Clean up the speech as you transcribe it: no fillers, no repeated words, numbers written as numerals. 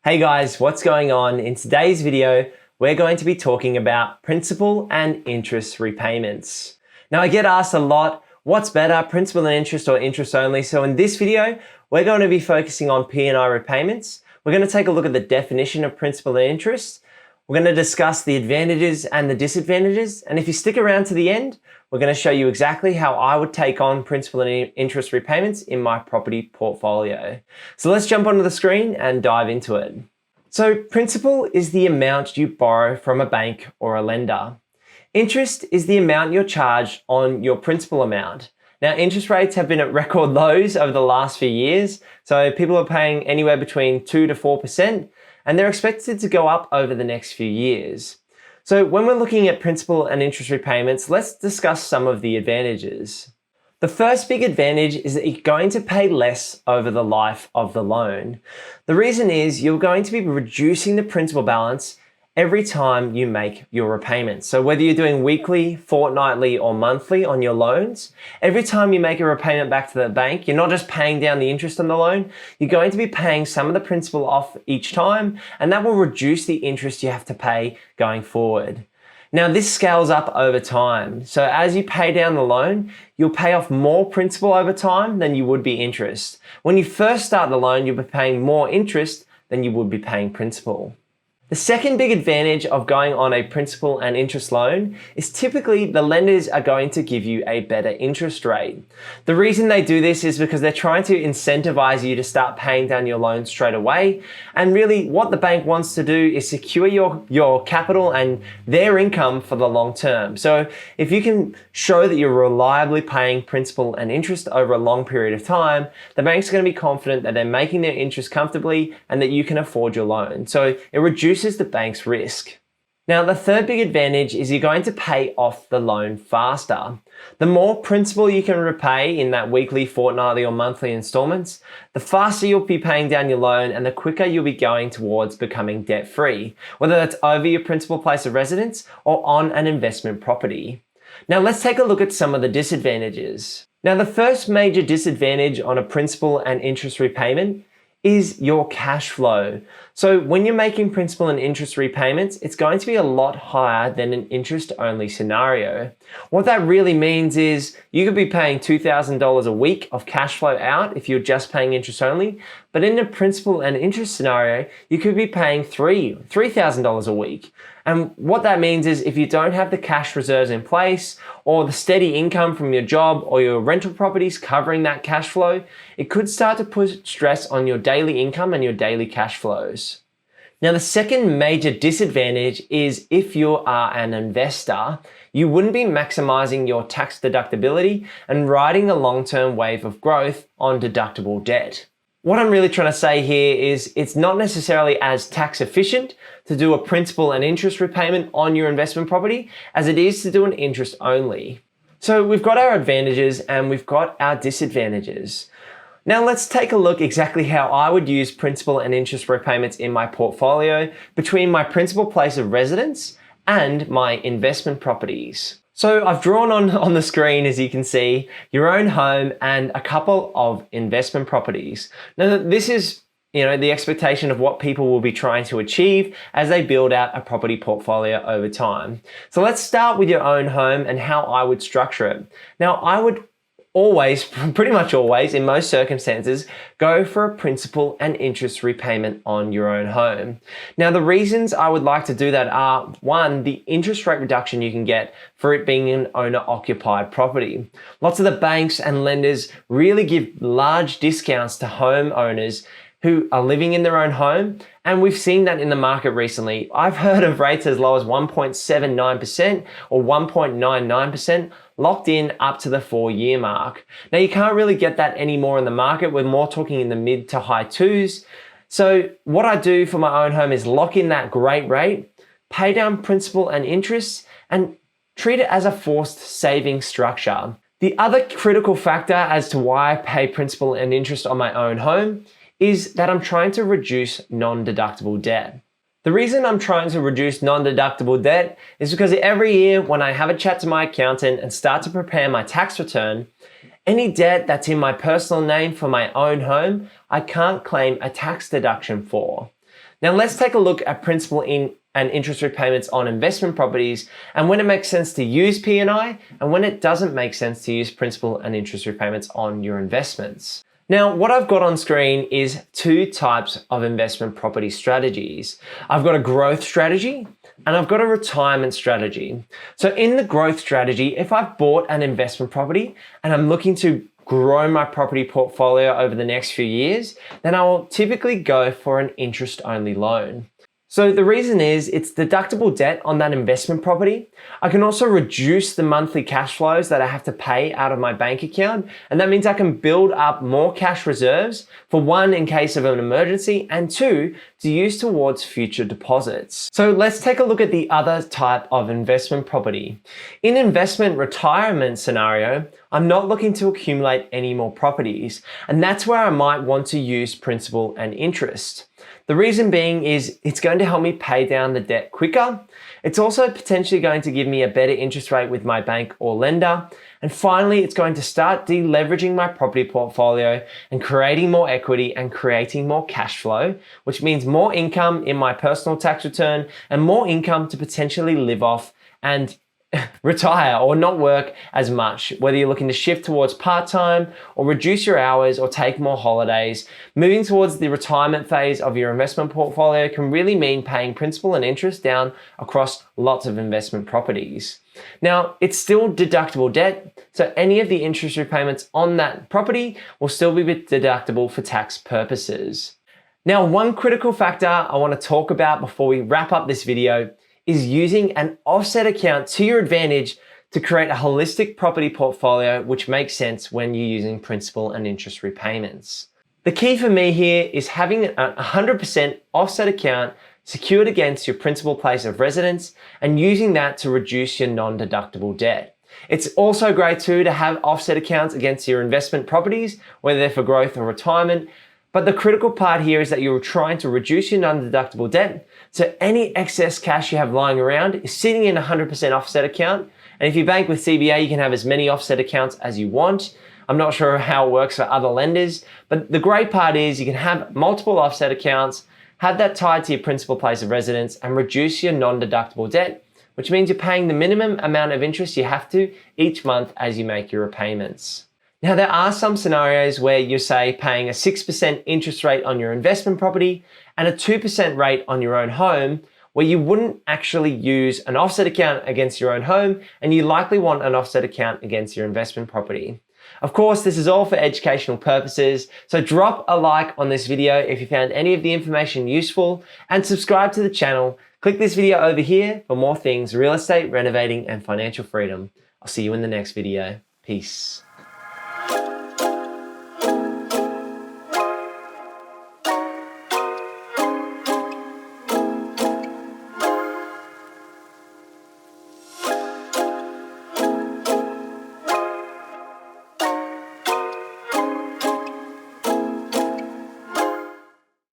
Hey guys, what's going on? In today's video, we're going to be talking about principal and interest repayments. Now I get asked a lot, what's better, principal and interest or interest only? So in this video, we're going to be focusing on P&I repayments. We're going to take a look at the definition of principal and interest. We're going to discuss the advantages and the disadvantages. And if you stick around to the end, we're going to show you exactly how I would take on principal and interest repayments in my property portfolio. So let's jump onto the screen and dive into it. So principal is the amount you borrow from a bank or a lender. Interest is the amount you're charged on your principal amount. Now, interest rates have been at record lows over the last few years. So people are paying anywhere between 2 to 4%, and they're expected to go up over the next few years. So when we're looking at principal and interest repayments, let's discuss some of the advantages. The first big advantage is that you're going to pay less over the life of the loan. The reason is you're going to be reducing the principal balance every time you make your repayments. So whether you're doing weekly, fortnightly, or monthly on your loans, every time you make a repayment back to the bank, you're not just paying down the interest on the loan, you're going to be paying some of the principal off each time, and that will reduce the interest you have to pay going forward. Now this scales up over time. So as you pay down the loan, you'll pay off more principal over time than you would be interest. When you first start the loan, you'll be paying more interest than you would be paying principal. The second big advantage of going on a principal and interest loan is typically the lenders are going to give you a better interest rate. The reason they do this is because they're trying to incentivize you to start paying down your loan straight away. And really what the bank wants to do is secure your capital and their income for the long term. So if you can show that you're reliably paying principal and interest over a long period of time, the bank's going to be confident that they're making their interest comfortably and that you can afford your loan. So it reduces the bank's risk. Now, the third big advantage is you're going to pay off the loan faster. The more principal you can repay in that weekly, fortnightly, or monthly installments, the faster you'll be paying down your loan and the quicker you'll be going towards becoming debt-free, whether that's over your principal place of residence or on an investment property. Now, let's take a look at some of the disadvantages. Now, the first major disadvantage on a principal and interest repayment is your cash flow. So when you're making principal and interest repayments, it's going to be a lot higher than an interest-only scenario. What that really means is you could be paying $2,000 a week of cash flow out if you're just paying interest only, but in a principal and interest scenario, you could be paying $3,000 a week. And what that means is if you don't have the cash reserves in place or the steady income from your job or your rental properties covering that cash flow, it could start to put stress on your daily income and your daily cash flows. Now, the second major disadvantage is if you are an investor, you wouldn't be maximizing your tax deductibility and riding the long-term wave of growth on deductible debt. What I'm really trying to say here is it's not necessarily as tax efficient to do a principal and interest repayment on your investment property as it is to do an interest only. So we've got our advantages and we've got our disadvantages. Now let's take a look exactly how I would use principal and interest repayments in my portfolio between my principal place of residence and my investment properties. So I've drawn on the screen, as you can see, your own home and a couple of investment properties. Now this is, the expectation of what people will be trying to achieve as they build out a property portfolio over time. So let's start with your own home and how I would structure it. Now I would always, pretty much always, in most circumstances, go for a principal and interest repayment on your own home. Now, the reasons I would like to do that are, one, the interest rate reduction you can get for it being an owner-occupied property. Lots of the banks and lenders really give large discounts to homeowners who are living in their own home, and we've seen that in the market recently. I've heard of rates as low as 1.79% or 1.99% locked in up to the 4-year mark. Now you can't really get that anymore in the market. We're more talking in the mid to high 2s. So what I do for my own home is lock in that great rate, pay down principal and interest, and treat it as a forced saving structure. The other critical factor as to why I pay principal and interest on my own home is that I'm trying to reduce non-deductible debt. The reason I'm trying to reduce non-deductible debt is because every year when I have a chat to my accountant and start to prepare my tax return, any debt that's in my personal name for my own home, I can't claim a tax deduction for. Now let's take a look at principal and interest repayments on investment properties and when it makes sense to use P&I and when it doesn't make sense to use principal and interest repayments on your investments. Now, what I've got on screen is two types of investment property strategies. I've got a growth strategy and I've got a retirement strategy. So in the growth strategy, if I've bought an investment property and I'm looking to grow my property portfolio over the next few years, then I will typically go for an interest-only loan. So the reason is it's deductible debt on that investment property. I can also reduce the monthly cash flows that I have to pay out of my bank account. And that means I can build up more cash reserves for one, in case of an emergency, and two, to use towards future deposits. So let's take a look at the other type of investment property. In investment retirement scenario, I'm not looking to accumulate any more properties. And that's where I might want to use principal and interest. The reason being is it's going to help me pay down the debt quicker. It's also potentially going to give me a better interest rate with my bank or lender. And finally, it's going to start deleveraging my property portfolio and creating more equity and creating more cash flow, which means more income in my personal tax return and more income to potentially live off and retire or not work as much, whether you're looking to shift towards part-time or reduce your hours or take more holidays. Moving towards the retirement phase of your investment portfolio can really mean paying principal and interest down across lots of investment properties. Now, it's still deductible debt, so any of the interest repayments on that property will still be deductible for tax purposes. Now, one critical factor I want to talk about before we wrap up this video is using an offset account to your advantage to create a holistic property portfolio which makes sense when you're using principal and interest repayments. The key for me here is having a 100% offset account secured against your principal place of residence and using that to reduce your non-deductible debt. It's also great too to have offset accounts against your investment properties, whether they're for growth or retirement. But the critical part here is that you're trying to reduce your non-deductible debt. So any excess cash you have lying around is sitting in a 100% offset account. And if you bank with CBA, you can have as many offset accounts as you want. I'm not sure how it works for other lenders, but the great part is you can have multiple offset accounts, have that tied to your principal place of residence and reduce your non-deductible debt, which means you're paying the minimum amount of interest you have to each month as you make your repayments. Now, there are some scenarios where you're, say, paying a 6% interest rate on your investment property and a 2% rate on your own home, where you wouldn't actually use an offset account against your own home, and you likely want an offset account against your investment property. Of course, this is all for educational purposes, so drop a like on this video if you found any of the information useful, and subscribe to the channel. Click this video over here for more things real estate, renovating, and financial freedom. I'll see you in the next video. Peace.